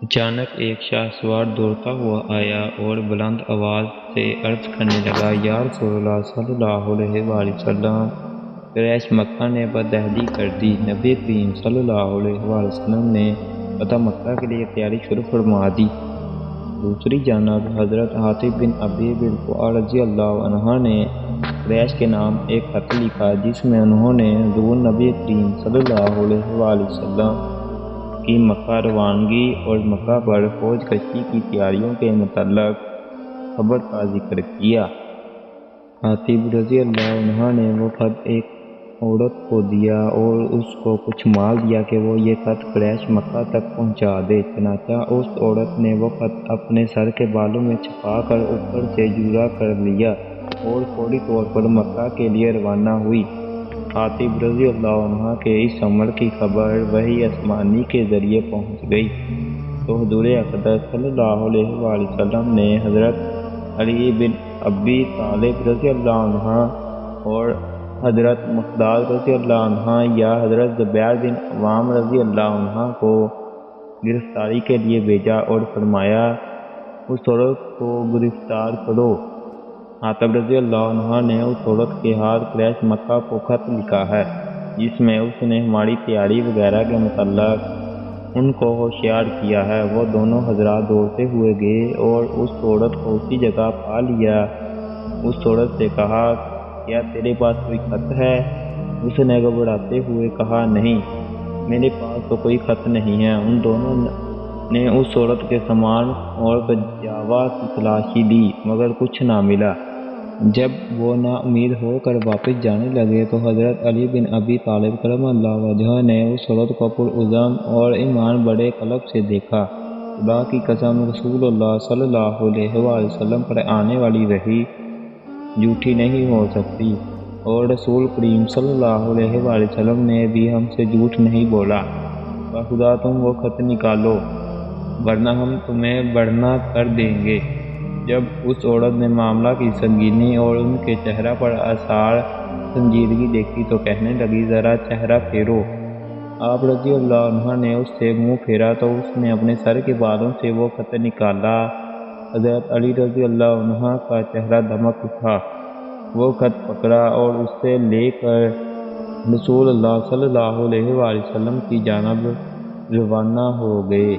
اچانک ایک شاہ سوار دوڑتا ہوا آیا اور بلند آواز سے عرض کرنے لگا، یا رسول اللہ صلی اللہ علیہ وآلہ وسلم، قریش مکہ نے بدعہدی کر دی۔ نبی کریم صلی اللہ علیہ وآلہ وسلم نے فتح مکہ کے لیے تیاری شروع فرما دی۔ دوسری جانب حضرت حاطب بن ابی بلتعہ رضی اللہ عنہ نے قریش کے نام ایک خط لکھا، جس میں انہوں نے حضور نبی کریم صلی اللہ علیہ وآلہ وسلم کی مکہ روانگی اور مکہ پر فوج کشی کی تیاریوں کے متعلق خبر کا ذکر کیا۔ حاطب رضی اللہ عنہ نے وہ خط ایک عورت کو دیا اور اس کو کچھ مال دیا کہ وہ یہ خط قریش مکہ تک پہنچا دے۔ چنانچہ اس عورت نے وہ خط اپنے سر کے بالوں میں چھپا کر اوپر سے جوڑا کر لیا اور فوری طور پر مکہ کے لیے روانہ ہوئی۔ حاطب رضی اللہ عنہ کے اس عمل کی خبر وحی آسمانی کے ذریعے پہنچ گئی تو حضور اقدس صلی اللہ علیہ وآلہ وسلم نے حضرت علی بن ابی طالب رضی اللہ عنہ اور حضرت مقداد رضی اللہ عنہ یا حضرت زبیر بن عوام رضی اللہ عنہ کو گرفتاری کے لیے بھیجا اور فرمایا، اس عورت کو گرفتار کرو۔ حاطب رضی اللہ عنہ نے اس عورت کے ہاتھ قریش مکہ کو خط لکھا ہے، جس میں اس نے ہماری تیاری وغیرہ کے متعلق ان کو ہوشیار کیا ہے۔ وہ دونوں حضرات دوڑتے ہوئے گئے اور اس عورت کو اسی جگہ پا لیا۔ اس عورت سے کہا، کیا تیرے پاس کوئی خط ہے؟ اس نے گھبراتے ہوئے کہا، نہیں، میرے پاس تو کوئی خط نہیں ہے۔ ان دونوں نے اس عورت کے سامان اور گجاوا کی تلاشی لی مگر کچھ نہ ملا۔ جب وہ نا امید ہو کر واپس جانے لگے تو حضرت علی بن ابی طالب کرم اللہ وجہہ نے اس عورت کو پرعزم اور ایمان بڑے قلب سے دیکھا۔ خدا کی قسم، رسول اللہ صلی اللہ علیہ وآلہ وسلم پر آنے والی وحی جھوٹی نہیں ہو سکتی، اور رسول کریم صلی اللہ علیہ وآلہ وسلم نے بھی ہم سے جھوٹ نہیں بولا۔ بخدا تم وہ خط نکالو ورنہ ہم تمہیں برہنہ کر دیں گے۔ جب اس عورت نے معاملہ کی سنگینی اور ان کے چہرہ پر آثار سنجیدگی دیکھی تو کہنے لگی، ذرا چہرہ پھیرو۔ آپ رضی اللہ عنہ نے اس سے منہ پھیرا تو اس نے اپنے سر کے بالوں سے وہ خط نکالا۔ حضرت علی رضی اللہ عنہ کا چہرہ دمک اٹھا۔ وہ خط پکڑا اور اسے لے کر رسول اللہ صلی اللہ علیہ وآلہ وسلم کی جانب روانہ ہو گئے۔